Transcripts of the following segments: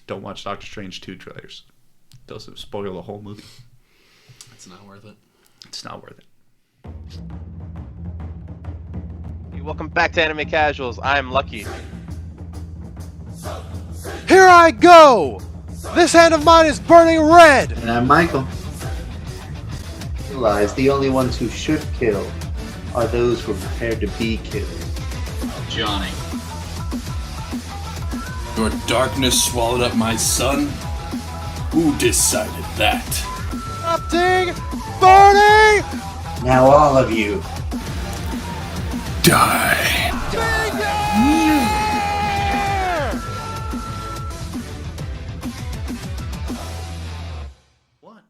don't watch Doctor Strange 2 trailers. Those will spoil the whole movie. It's not worth it. It's not worth it. Hey, welcome back to Anime Casuals. I'm Lucky. Here I go! This hand of mine is burning red! And I'm Michael. Realize the only ones who should kill are those who are prepared to be killed. Johnny. Your darkness swallowed up my son? Who decided that? Erupting! Burning! Now all of you. Die. What?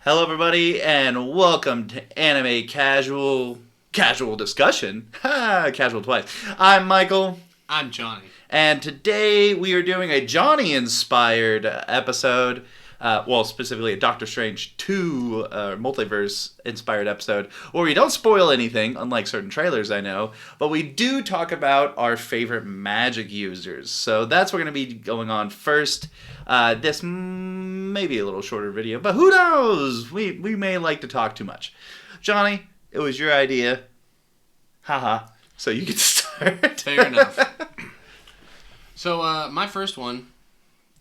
Hello, everybody, and welcome to Anime Casual Discussion. Ha! Casual twice. I'm Michael. I'm Johnny. And today we are doing a Johnny-inspired episode. Well, specifically a Doctor Strange 2 multiverse-inspired episode, where we don't spoil anything, unlike certain trailers I know, but we do talk about our favorite magic users. So that's what we're going to be going on first. This may be a little shorter video, but who knows? We may like to talk too much. Johnny, it was your idea. Haha. So you get to start. Fair enough. So, my first one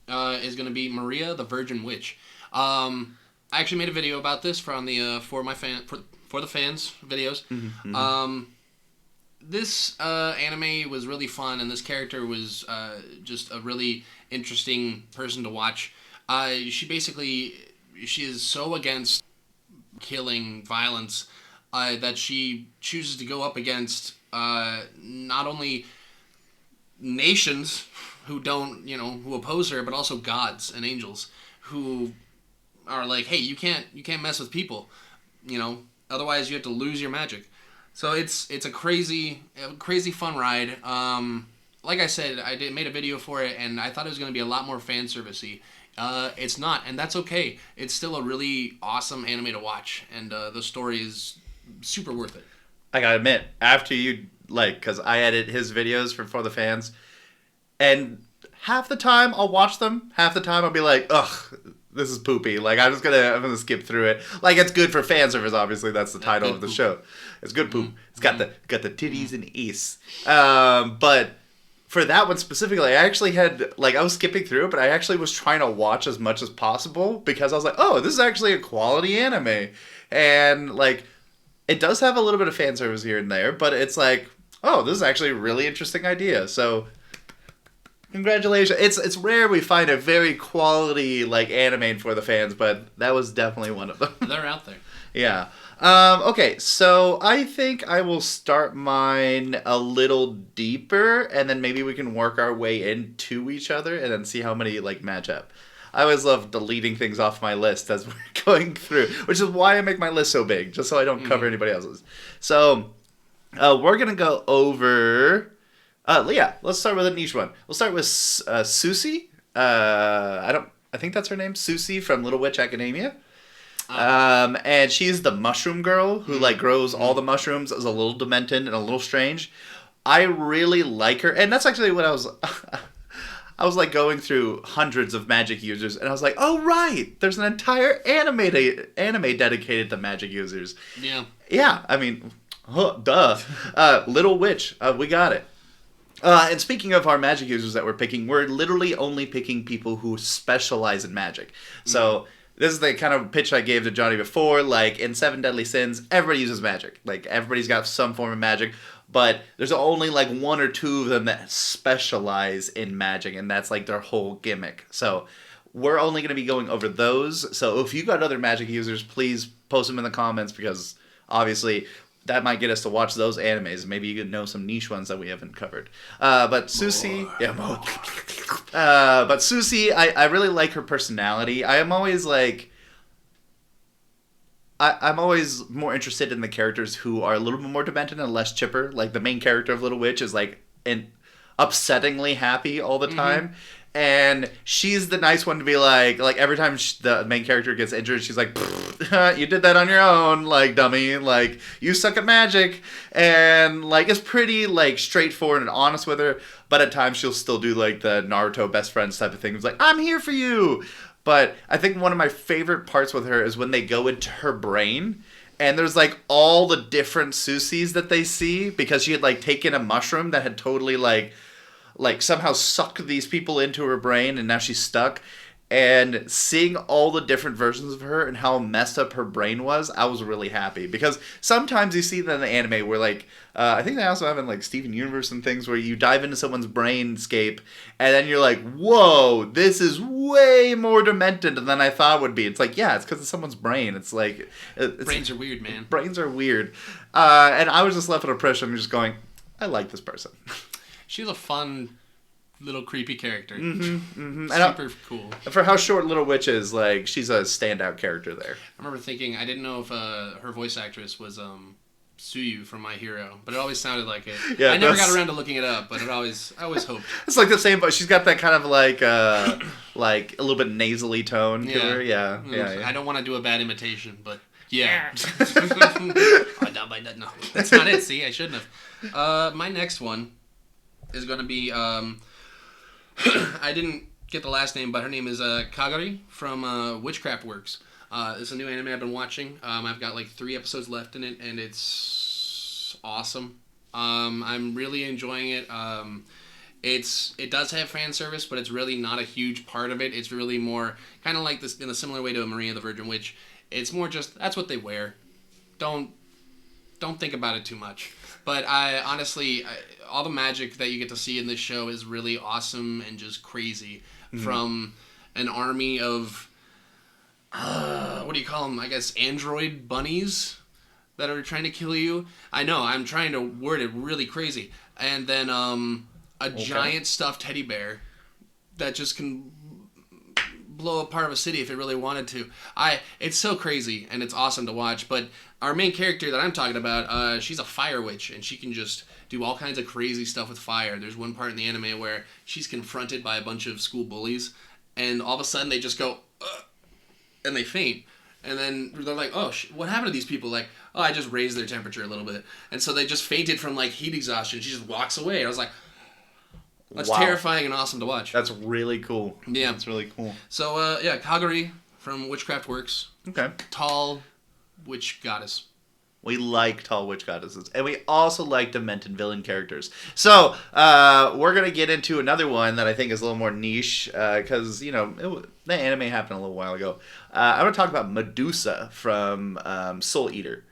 is going to be Maria the Virgin Witch. I actually made a video about this for the fans videos. Mm-hmm. This anime was really fun, and this character was just a really interesting person to watch. She is so against killing, violence, that she chooses to go up against not only nations who who oppose her, but also gods and angels who are like, hey, you can't mess with people, otherwise you have to lose your magic. So it's a crazy fun ride. Like I said, made a video for it, and I thought it was going to be a lot more fan servicey. It's not, and that's okay. It's still a really awesome anime to watch, and the story is super worth it. I gotta admit, after you, because I edit his videos for the fans, and half the time I'll watch them, half the time I'll be like, ugh, this is poopy. I'm gonna skip through it. It's good for fan service, obviously, that's the title of the show. It's good poop. It's got the titties and ace. But for that one specifically, I actually had, I was skipping through it, but I actually was trying to watch as much as possible, because I was like, oh, this is actually a quality anime. And, it does have a little bit of fan service here and there, but it's oh, this is actually a really interesting idea. So, congratulations. It's rare we find a very quality, anime for the fans, but that was definitely one of them. They're out there. Yeah. Okay, so I think I will start mine a little deeper, and then maybe we can work our way into each other, and then see how many, match up. I always love deleting things off my list as we're going through, which is why I make my list so big, just so I don't cover anybody else's. So, we're going to go over... let's start with a niche one. We'll start with Susie. I think that's her name, Susie from Little Witch Academia. And she's the mushroom girl who grows all the mushrooms, is a little demented and a little strange. I really like her, and that's actually what I was going through hundreds of magic users, and I was like, oh right, there's an entire anime dedicated to magic users. Yeah. Yeah, I mean, duh. Little Witch, we got it. And speaking of our magic users that we're picking, we're literally only picking people who specialize in magic. So this is the kind of pitch I gave to Johnny before. In Seven Deadly Sins, everybody uses magic. Everybody's got some form of magic, but there's only one or two of them that specialize in magic, and that's their whole gimmick. So we're only going to be going over those. So if you got other magic users, please post them in the comments, because obviously that might get us to watch those animes. Maybe you could know some niche ones that we haven't covered. But Susie, but Susie, I really like her personality. I'm always I'm always more interested in the characters who are a little bit more demented and less chipper. The main character of Little Witch is upsettingly happy all the time. And she's the nice one to be like every time the main character gets injured, she's like, you did that on your own, like, dummy, like, you suck at magic. And, like, it's pretty, like, straightforward and honest with her, but at times she'll still do, like, the Naruto best friends type of thing. It's like, I'm here for you. But I think one of my favorite parts with her is when they go into her brain, and there's, like, all the different Susies that they see, because she had, like, taken a mushroom that had totally, like somehow sucked these people into her brain, and now she's stuck. And seeing all the different versions of her and how messed up her brain was, I was really happy. Because sometimes you see that in the anime where, like, I think they also have in, like, Steven Universe and things where you dive into someone's brainscape, and then you're like, whoa, this is way more demented than I thought it would be. It's like, yeah, it's because it's someone's brain. It's like... Brains are weird, man. Brains are weird. And I was just left with a impression of just going, I like this person. She's a fun little creepy character. Super cool. For how short Little Witch is, like, she's a standout character there. I remember thinking, I didn't know if her voice actress was Suyu from My Hero, but it always sounded like it. Yeah, I never got around to looking it up, but I always hoped. It's like the same, but she's got that kind of like a little bit nasally tone to her. Yeah. I don't want to do a bad imitation, but yeah. No, that's not it. See, I shouldn't have. My next one is going to be, I didn't get the last name, but her name is Kagari from Witchcraft Works. It's a new anime I've been watching. I've got like 3 episodes left in it, and it's awesome. I'm really enjoying it. It does have fan service, but it's really not a huge part of it. It's really more kind of like this in a similar way to Maria the Virgin Witch. It's more just that's what they wear. Don't think about it too much. But I honestly, all the magic that you get to see in this show is really awesome and just crazy. From an army of, what do you call them? I guess android bunnies that are trying to kill you. I know, I'm trying to word it really crazy. And then a giant stuffed teddy bear that just can blow apart a city if it really wanted to. It's so crazy and it's awesome to watch. But our main character that I'm talking about, she's a fire witch, and she can just do all kinds of crazy stuff with fire. There's one part in the anime where she's confronted by a bunch of school bullies, and all of a sudden they just go, ugh, and they faint. And then they're like, oh, what happened to these people? Like, oh, I just raised their temperature a little bit. And so they just fainted from, like, heat exhaustion. She just walks away. I was like, that's terrifying and awesome to watch. That's really cool. Yeah. That's really cool. So, Kagari from Witchcraft Works. Okay. Tall witch goddess. We like tall witch goddesses. And we also like demented villain characters. So, we're going to get into another one that I think is a little more niche, because, the anime happened a little while ago. I want to talk about Medusa from Soul Eater.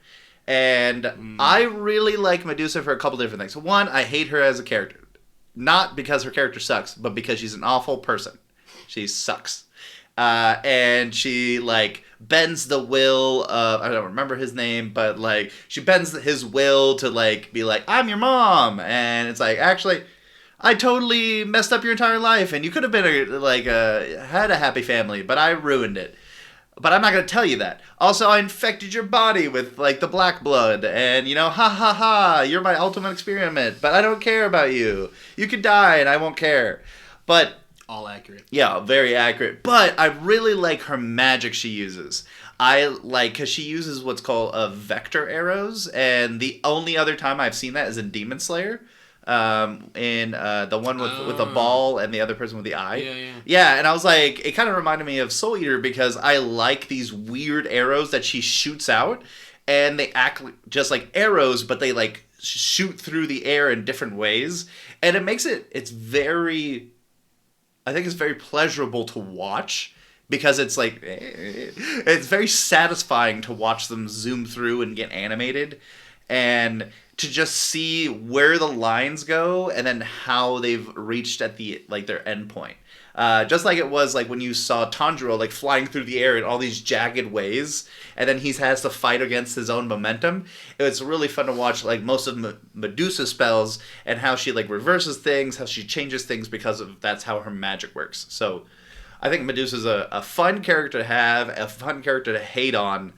And I really like Medusa for a couple different things. One, I hate her as a character. Not because her character sucks, but because she's an awful person. She sucks. And she, like, bends the will of, I don't remember his name, but, like, she bends his will to, like, be like, I'm your mom. And it's like, actually, I totally messed up your entire life, and you could have been, had a happy family, but I ruined it. But I'm not going to tell you that. Also, I infected your body with, like, the black blood. And, ha ha ha, you're my ultimate experiment. But I don't care about you. You could die and I won't care. But... all accurate. Yeah, very accurate. But I really like her magic she uses. I like, because she uses what's called vector arrows. And the only other time I've seen that is in Demon Slayer. In the one with the ball and the other person with the eye. Yeah, and I was like, it kind of reminded me of Soul Eater because I like these weird arrows that she shoots out, and they act just like arrows, but they like shoot through the air in different ways, and it makes it's very pleasurable to watch. Because it's like, it's very satisfying to watch them zoom through and get animated. And to just see where the lines go and then how they've reached at their end point. Just like it was like when you saw Tanjiro like flying through the air in all these jagged ways, and then he has to fight against his own momentum. It was really fun to watch like most of Medusa's spells and how she like reverses things, how she changes things because that's how her magic works. So I think Medusa's a fun character to have, a fun character to hate on.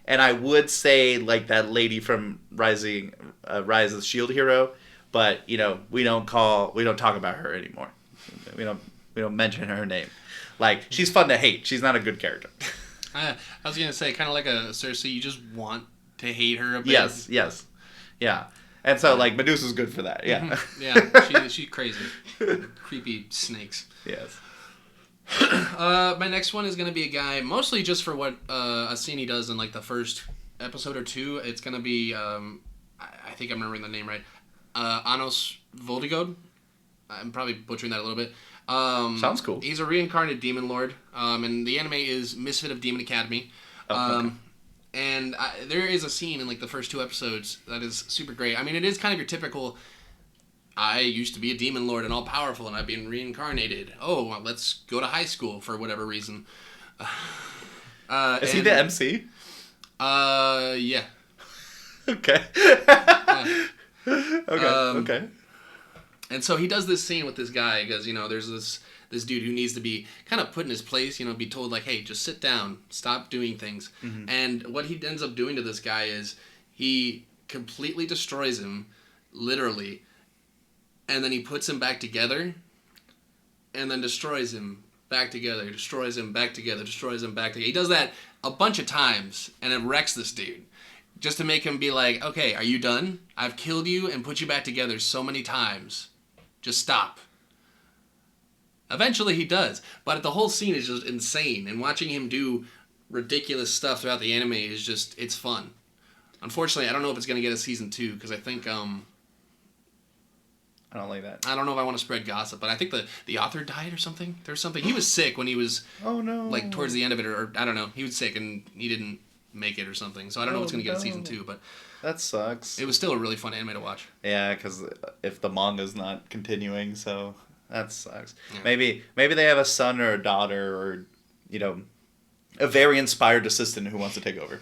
And I would say like that lady from Rise of the Shield Hero, but we don't talk about her anymore. we don't mention her name. Like, she's fun to hate. She's not a good character. I was gonna say, kind of like a Cersei, you just want to hate her a bit. Yes. Yeah. And so, like, Medusa's good for that. Yeah. Yeah, she's crazy. Creepy snakes. Yes. My next one is going to be a guy, mostly just for what a scene he does in, like, the first episode or two. It's going to be, I think I'm remembering the name right, Annos Voldigode. I'm probably butchering that a little bit. Sounds cool. He's a reincarnated demon lord, and the anime is Misfit of Demon Academy. Okay. And there is a scene in, like, the first two episodes that is super great. I mean, it is kind of your typical, I used to be a demon lord and all powerful, and I've been reincarnated. Oh, well, let's go to high school for whatever reason. Is he the MC? Yeah. Okay. Okay. Okay. And so he does this scene with this guy because, you know, there's this dude who needs to be kind of put in his place, you know, be told, like, hey, just sit down, stop doing things. Mm-hmm. And what he ends up doing to this guy is he completely destroys him, literally, and then he puts him back together, and then destroys him back together, destroys him back together, destroys him back together. He does that a bunch of times, and it wrecks this dude. Just to make him be like, okay, are you done? I've killed you and put you back together so many times. Just stop. Eventually he does, but the whole scene is just insane, and watching him do ridiculous stuff throughout the anime is just, it's fun. Unfortunately, I don't know if it's going to get a season 2, because I think, I don't like that. I don't know if I want to spread gossip, but I think the author died or something. There's something. He was sick when he was, oh no, like, towards the end of it, or I don't know. He was sick and he didn't make it or something, so I don't know if it's going to get a season 2, but that sucks. it was still a really fun anime to watch. Yeah, because if the manga's not continuing, so that sucks. Yeah. Maybe they have a son or a daughter, or, you know, a very inspired assistant who wants to take over.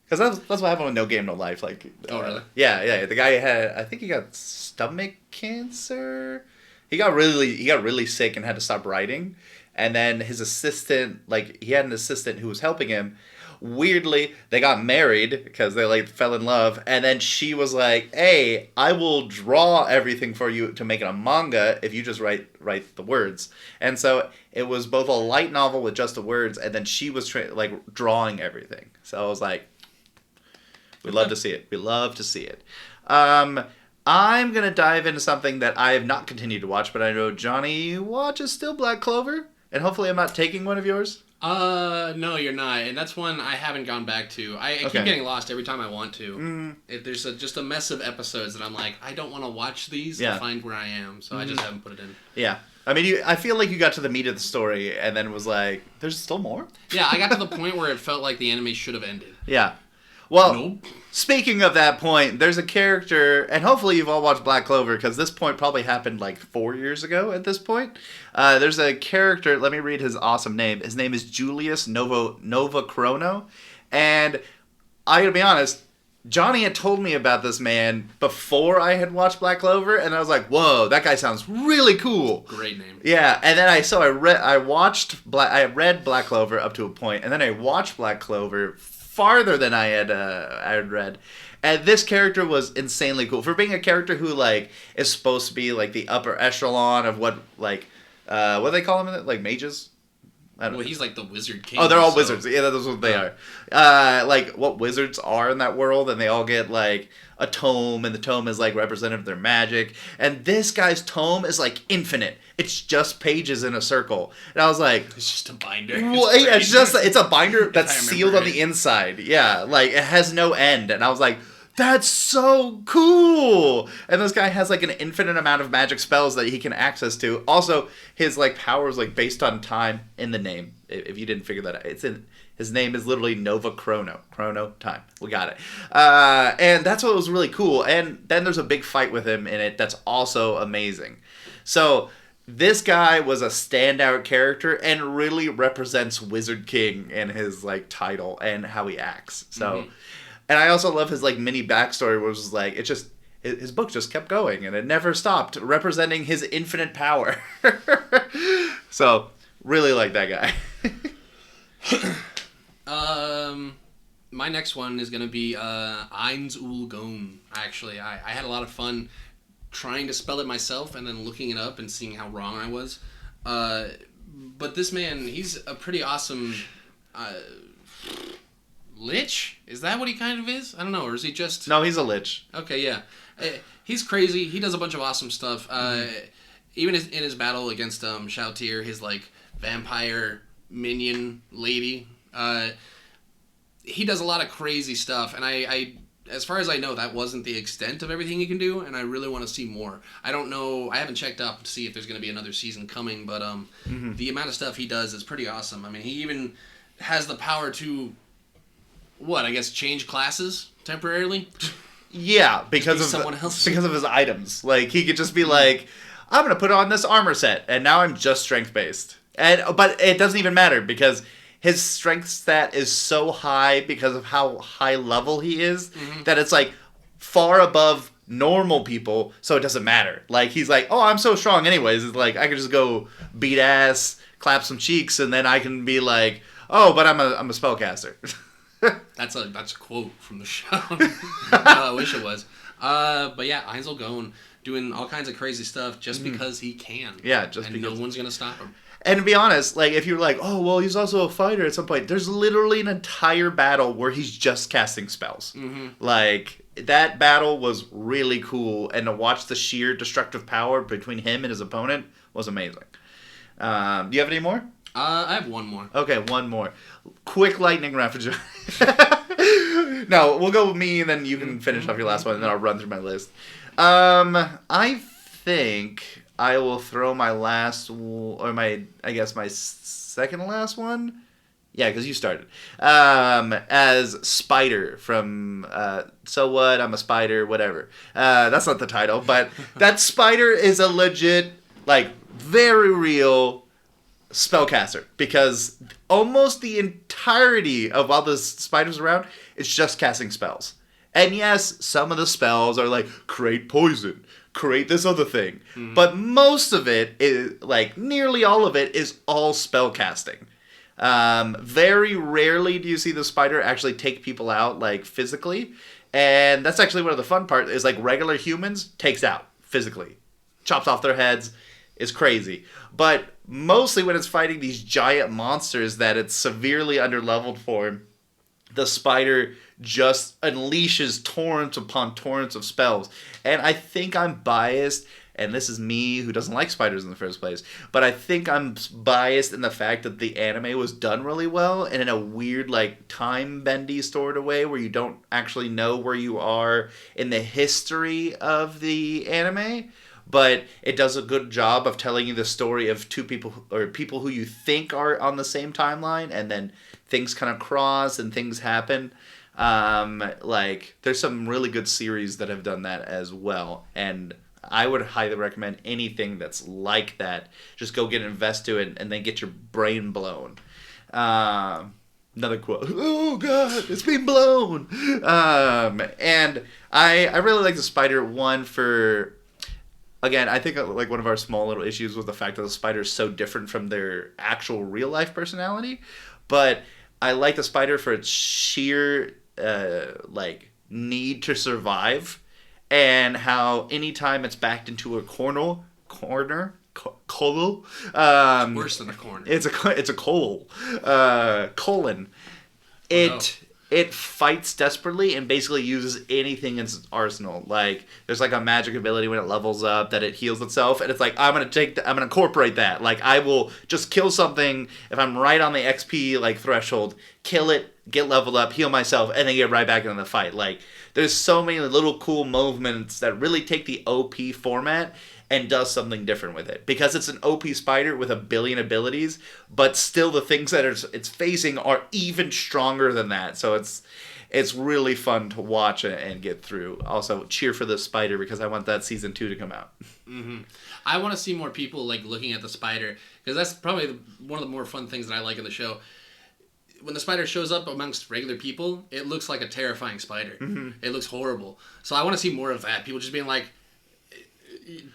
Because that's what happened with No Game No Life. Like, oh really? Yeah. The guy I think he got stomach cancer. He got really sick and had to stop writing. And then his assistant, like, he had an assistant who was helping him. Weirdly, they got married because they, like, fell in love, and then she was like, hey, I will draw everything for you to make it a manga if you just write the words. And so it was both a light novel with just the words, and then she was drawing everything. So I was like, we love to see it. We love to see it. I'm gonna dive into something that I have not continued to watch, but I know Johnny watches still, Black Clover, and hopefully I'm not taking one of yours. No, you're not, and that's one I haven't gone back to. I keep getting lost every time I want to. There's just a mess of episodes that I'm like, I don't want to watch these to find where I am, so I just haven't put it in. Yeah. I mean, I feel like you got to the meat of the story and then was like, there's still more? Yeah, I got to the point where it felt like the anime should have ended. Yeah. Well, nope. Speaking of that point, there's a character, and hopefully you've all watched Black Clover, because this point probably happened like 4 years ago at this point. There's a character, let me read his awesome name. His name is Julius Novachrono, and I gotta be honest, Johnny had told me about this man before I had watched Black Clover, and I was like, whoa, that guy sounds really cool. Great name. Yeah, and then I read Black Clover up to a point, and then I watched Black Clover farther than I had read, and this character was insanely cool for being a character who, like, is supposed to be like the upper echelon of what do they call him, like, mages? I don't know. He's like the wizard king. Oh, they're all wizards. Yeah, that's what they are. Like, what wizards are in that world, and they all get, like, a tome, and the tome is, like, representative of their magic. And this guy's tome is, like, infinite. It's just pages in a circle. And I was like, it's just a binder. Well, it's a binder that's sealed on the inside. Yeah, like, it has no end. And I was like, that's so cool! And this guy has, like, an infinite amount of magic spells that he can access to. Also, his, like, power is, like, based on time in the name. If you didn't figure that out. His name is literally Nova Chrono. Chrono time. We got it. And that's what was really cool. And then there's a big fight with him in it that's also amazing. So this guy was a standout character and really represents Wizard King in his, like, title and how he acts. So... Mm-hmm. And I also love his, like, mini backstory, where it was like, it just, his book just kept going, and it never stopped, representing his infinite power. So, really like that guy. My next one is going to be Eins Ul Gon, actually. I had a lot of fun trying to spell it myself and then looking it up and seeing how wrong I was. But this man, he's a pretty awesome lich? Is that what he kind of is? I don't know, or is he just... No, he's a lich. Okay, yeah. He's crazy. He does a bunch of awesome stuff. Even in his battle against Shoutir, his like vampire minion lady, he does a lot of crazy stuff. And I, as far as I know, that wasn't the extent of everything he can do, and I really want to see more. I don't know. I haven't checked up to see if there's going to be another season coming, but the amount of stuff he does is pretty awesome. I mean, he even has the power to, I guess, change classes temporarily. Yeah, because of his items. Like, he could just be like, I'm going to put on this armor set, and now I'm just strength-based. But it doesn't even matter, because his strength stat is so high because of how high level he is, that it's, like, far above normal people, so it doesn't matter. Like, he's like, oh, I'm so strong anyways. It's like, I could just go beat ass, clap some cheeks, and then I can be like, oh, but I'm a spellcaster. That's a quote from the show. I wish it was. But yeah, Eisel going, doing all kinds of crazy stuff just because he can. Yeah, and no one's gonna stop him. And to be honest, like, if you're like, oh, well, he's also a fighter at some point, there's literally an entire battle where he's just casting spells. Like, that battle was really cool, and to watch the sheer destructive power between him and his opponent was amazing. Do you have any more? I have one more. Okay, one more. Quick lightning round for Joe. No, we'll go with me, and then you can finish off your last one, and then I'll run through my list. I think I will throw my last, or my second to last one. Yeah, because you started. As Spider from So What? I'm a Spider, whatever. That's not the title, but that Spider is a legit, like, very real spellcaster, because almost the entirety of all the spiders around is just casting spells. And yes, some of the spells are like, create poison, create this other thing. But most of it is, like, nearly all of it is all spell casting. Very rarely do you see the spider actually take people out, like, physically. And that's actually one of the fun parts, is like regular humans takes out physically. Chops off their heads. Is crazy. But mostly when it's fighting these giant monsters that it's severely underleveled for, the spider just unleashes torrents upon torrents of spells. And I think I'm biased, and this is me who doesn't like spiders in the first place, but I think I'm biased in the fact that the anime was done really well, and in a weird, like, time-bendy sort of way where you don't actually know where you are in the history of the anime. But it does a good job of telling you the story of two people, or people who you think are on the same timeline, and then things kind of cross and things happen. Like, there's some really good series that have done that as well, and I would highly recommend anything that's like that. Just go get invested to it and then get your brain blown. Another quote. Oh God, it's been blown. And I really like the Spider one for. Again, I think, like, one of our small little issues was the fact that the spider is so different from their actual real life personality. But I like the spider for its sheer, like, need to survive, and how anytime it's backed into a colon. It's worse than a corner. It's a colon. It fights desperately and basically uses anything in its arsenal. Like, there's, like, a magic ability when it levels up that it heals itself, and it's like, I'm gonna incorporate that. Like, I will just kill something if I'm right on the XP, like, threshold, kill it, get leveled up, heal myself, and then get right back into the fight. Like, there's so many little cool movements that really take the OP format and does something different with it. Because it's an OP spider with a billion abilities, but still the things that it's facing are even stronger than that. So it's really fun to watch and get through. Also, cheer for the spider, because I want that season 2 to come out. I want to see more people, like, looking at the spider, because that's probably one of the more fun things that I like in the show. When the spider shows up amongst regular people, it looks like a terrifying spider. It looks horrible. So I want to see more of that. People just being like,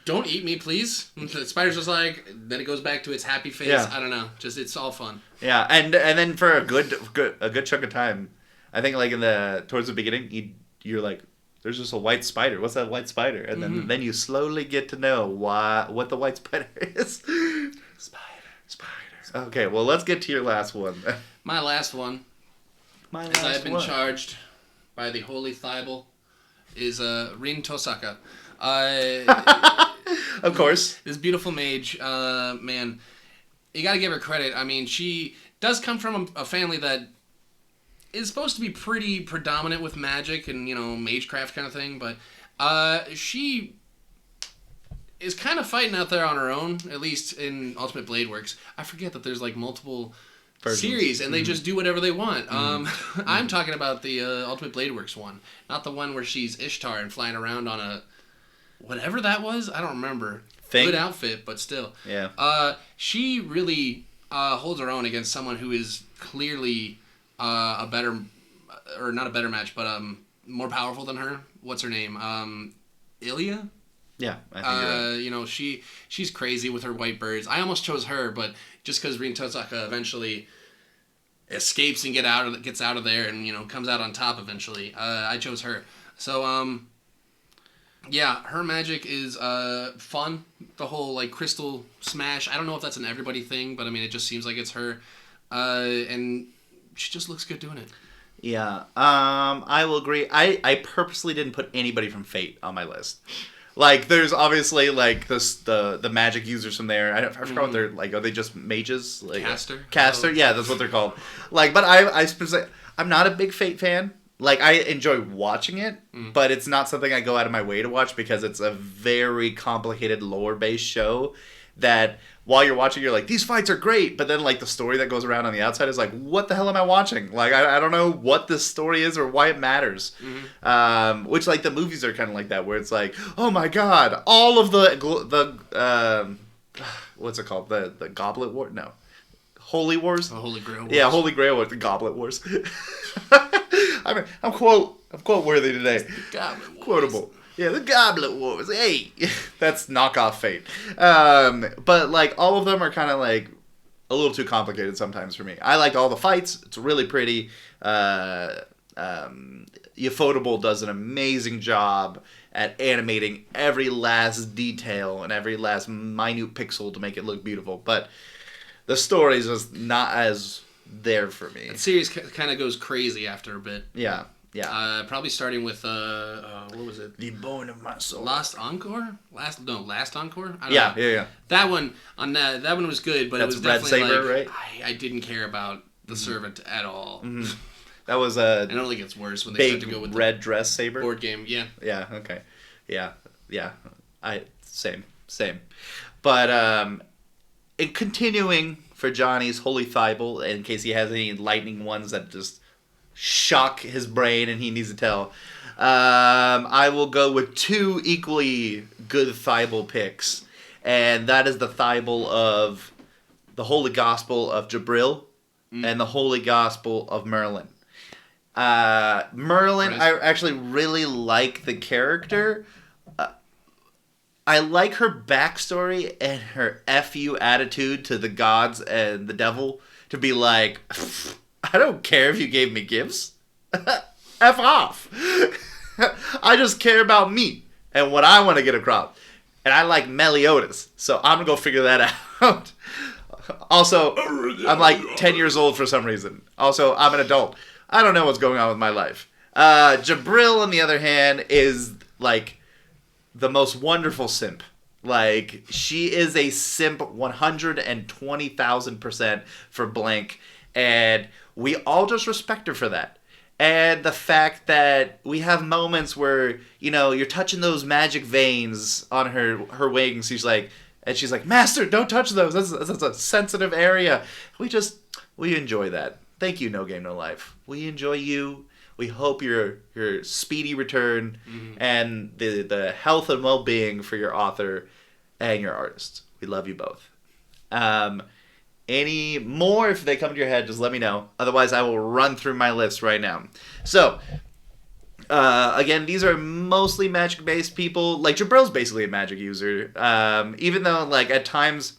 don't eat me, please. The spider's just like, then it goes back to its happy face. Yeah. I don't know. Just, it's all fun. Yeah, and then for a good chunk of time, I think, like, towards the beginning, you're like, there's just a white spider. What's that white spider? And then you slowly get to know what the white spider is. Spider. Okay, well, let's get to your last one. My last one, as I have been charged by the Holy Thibault, is Rin Tosaka. Of course. This beautiful mage, man, you gotta give her credit. I mean, she does come from a family that is supposed to be pretty predominant with magic and, magecraft kind of thing, but she is kind of fighting out there on her own, at least in Ultimate Blade Works. I forget that there's, multiple series, and they just do whatever they want. I'm talking about the Ultimate Blade Works one, not the one where she's Ishtar and flying around on a... whatever that was, I don't remember. Good outfit, but still. Yeah. She really holds her own against someone who is clearly a better, or not a better match, but more powerful than her. What's her name? Ilya? Yeah, I think you're right. She's crazy with her white birds. I almost chose her, but just because Rin Tosaka eventually escapes and gets out of there and, comes out on top eventually, I chose her. So, yeah, her magic is fun. The whole crystal smash. I don't know if that's an everybody thing, but I mean it just seems like it's her, and she just looks good doing it. Yeah, I will agree. I purposely didn't put anybody from Fate on my list. There's obviously the magic users from there. I forgot what they're like. Are they just mages? Caster. Yeah, that's what they're called. But I'm not a big Fate fan. I enjoy watching it, but it's not something I go out of my way to watch because it's a very complicated lore-based show that while you're watching, you're like, these fights are great, but then, the story that goes around on the outside is what the hell am I watching? I don't know what this story is or why it matters. Which, the movies are kind of like that, where it's oh my god, all of the what's it called? The Goblet War? No. Holy Wars? The Holy Grail Wars. Yeah, Holy Grail Wars, the Goblet Wars. I'm quote worthy today. The Goblet Wars. Quotable. Yeah, the Goblet Wars. Hey, that's knockoff Fate. But all of them are kind of a little too complicated sometimes for me. I like all the fights. It's really pretty. Ufotable does an amazing job at animating every last detail and every last minute pixel to make it look beautiful. But the story is just not as there for me. The series kind of goes crazy after a bit. Yeah. Probably starting with what was it? The Bone of My Soul. Last Encore. Last Encore. I don't Yeah, know. yeah. That one that one was good, but That's it was Red definitely Saber, right? I didn't care about the servant at all. Mm-hmm. That was a. It only gets worse when they start to go with red the dress saber board game. Yeah. Yeah. Okay. Yeah. Same. But in continuing for Johnny's Holy Thibault, in case he has any lightning ones that just shock his brain and he needs to tell, I will go with two equally good Thibault picks, and that is the Thibault of the Holy Gospel of Jabril and the Holy Gospel of Merlin. Merlin, I actually really like the character. I like her backstory and her F you attitude to the gods and the devil to be I don't care if you gave me gifts. F off. I just care about me and what I want to get across. And I like Meliodas, so I'm going to go figure that out. Also, I'm 10 years old for some reason. Also, I'm an adult. I don't know what's going on with my life. Jabril, on the other hand, is the most wonderful simp. She is a simp 120,000% for blank, and we all just respect her for that. And the fact that we have moments where, you're touching those magic veins on her wings. She's like, Master, don't touch those. That's a sensitive area. We enjoy that. Thank you, No Game No Life. We enjoy you. We hope your speedy return and the health and well-being for your author and your artist. We love you both. Any more, if they come to your head, just let me know. Otherwise, I will run through my list right now. So, again, these are mostly magic-based people. Jabril's basically a magic user. Even though, at times,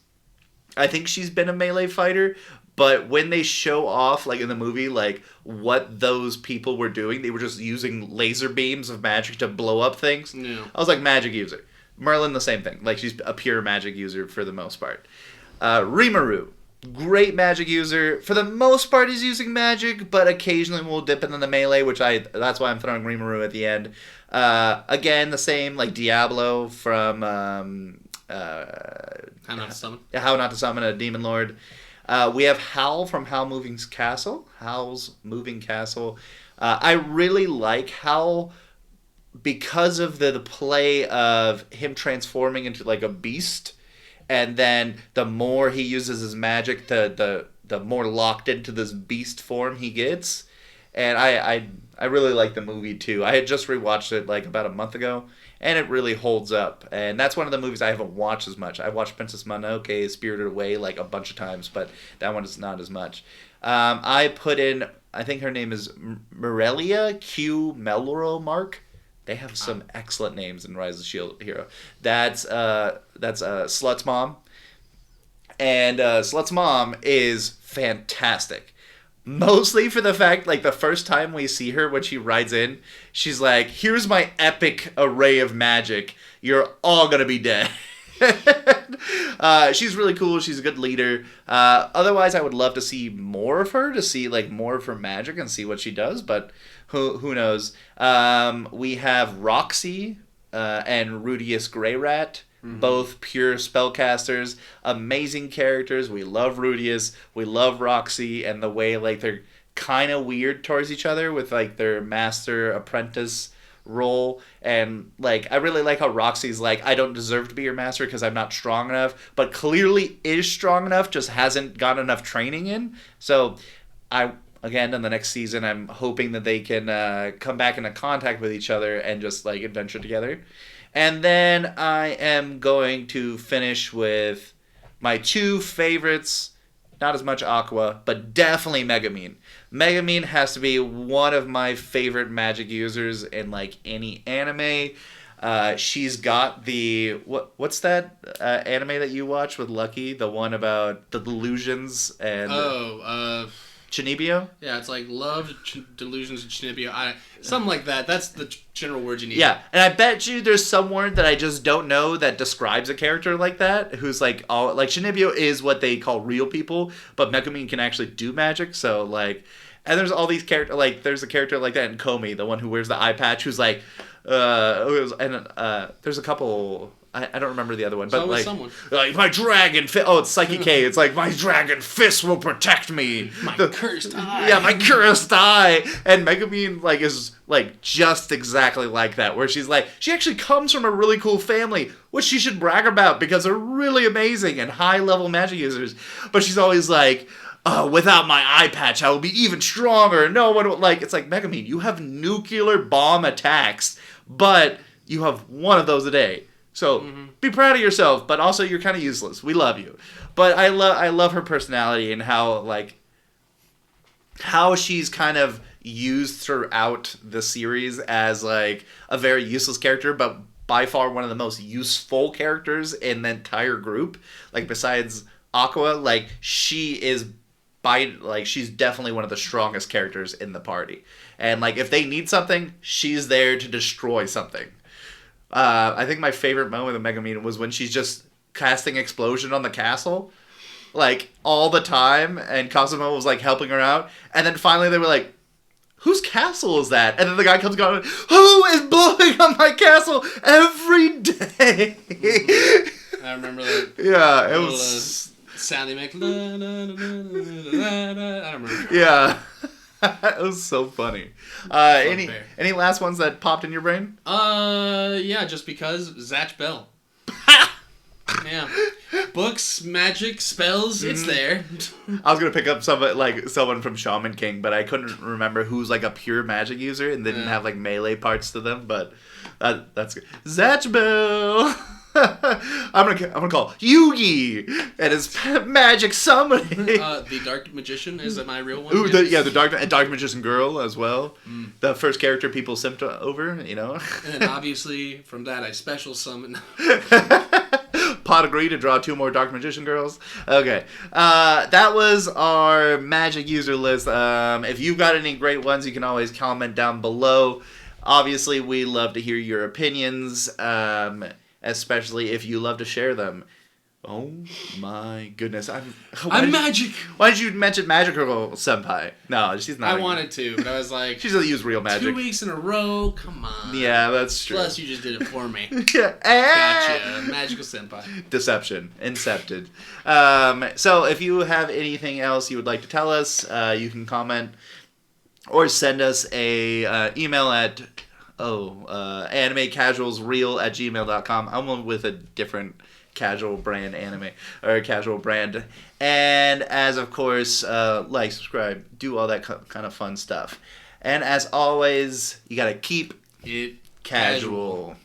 I think she's been a melee fighter, but when they show off, like in the movie, like what those people were doing, they were just using laser beams of magic to blow up things. Yeah. I was like, magic user. Merlin, the same thing. Like, she's a pure magic user for the most part. Rimuru, great magic user. For the most part, he's using magic, but occasionally we'll dip into the melee, that's why I'm throwing Rimuru at the end. Again, the same, like Diablo from How Not to Summon. How Not to Summon a Demon Lord. We have Hal from Hal's Moving Castle. I really like Hal because of the play of him transforming into like a beast, and then the more he uses his magic, the more locked into this beast form he gets. And I really like the movie too. I had just rewatched it like about a month ago, and it really holds up. And that's one of the movies I haven't watched as much. I watched Princess Mononoke, Spirited Away like a bunch of times, but that one is not as much. I put in, I think her name is Morelia Q Melro Mark. They have some excellent names in Rise of the Shield Hero. That's Slut's mom. And Slut's mom is fantastic. Mostly for the fact, like, the first time we see her when she rides in, she's like, here's my epic array of magic. You're all gonna be dead. She's really cool. She's a good leader. Otherwise, I would love to see more of her, to see, like, more of her magic and see what she does, but who knows. We have Roxy and Rudius Greyrat. Both pure spellcasters, amazing characters. We love Rudius, we love Roxy, and the way like they're kind of weird towards each other with like their master apprentice role. And like I really like how Roxy's like, I don't deserve to be your master because I'm not strong enough, but clearly is strong enough, just hasn't got enough training in. So again, in the next season, I'm hoping that they can come back into contact with each other and just like adventure together. And then I am going to finish with my two favorites. Not as much Aqua, but definitely Megumin. Megumin has to be one of my favorite magic users in like any anime. She's got the what's that anime that you watch with Lucky? The one about the delusions and Chinibio? Yeah, it's like love, delusions, and Chinibio. Something like that. That's the general word you need. Yeah, and I bet you there's some word that I just don't know that describes a character like that, who's like, all like Chinibio is what they call real people, but Megumin can actually do magic, so like, and there's all these characters, like, there's a character like that in Komi, the one who wears the eye patch, who's like, there's a couple... I don't remember the other one, but like my dragon fist. Oh, it's Psyche K. It's like my dragon fist will protect me. My cursed eye. Yeah, my cursed eye. And Megumin like is like just exactly like that, where she's like, she actually comes from a really cool family, which she should brag about because they're really amazing and high level magic users. But she's always like, oh, without my eye patch, I will be even stronger. No one will, like, it's like, Megumin, you have nuclear bomb attacks, but you have one of those a day. So be proud of yourself, but also you're kind of useless. We love you, but I love her personality and how she's kind of used throughout the series as like a very useless character, but by far one of the most useful characters in the entire group. Like besides Aqua, like she's definitely one of the strongest characters in the party. And like if they need something, she's there to destroy something. I think my favorite moment of Megumin was when she's just casting explosion on the castle, like, all the time, and Cosmo was, like, helping her out, and then finally they were like, whose castle is that? And then the guy comes going, who is blowing on my castle every day? I remember that. Yeah, it was... sound they make. La, la, la, la, la. I don't remember. Yeah. It was so funny. Any last ones that popped in your brain? Yeah, just because Zatch Bell. Yeah, books, magic, spells, it's there. I was gonna pick up someone from Shaman King, but I couldn't remember who's like a pure magic user and didn't have like melee parts to them. But that's good. Zatch Bell. I'm gonna call Yugi and his magic summoning. The Dark Magician is my real one. Ooh, the Dark Magician girl as well. The first character people simped over, you know. And then obviously from that I special summon. Pot agree to draw 2 more Dark Magician girls. Okay. That was our magic user list. If you've got any great ones, you can always comment down below. Obviously, we love to hear your opinions, especially if you love to share them. Oh my goodness! I'm magic. Why did you mention Magic Girl Senpai? No, she's not. I wanted to, but I was like, she doesn't use real magic. 2 weeks in a row. Come on. Yeah, that's true. Plus, you just did it for me. Yeah. Gotcha. Magical senpai. Deception. Incepted. So if you have anything else you would like to tell us, you can comment or send us a email at animecasualsreal@gmail.com. I went with a different casual brand anime or casual brand, and as of course like, subscribe, do all that kind of fun stuff, and as always, you gotta keep it casual.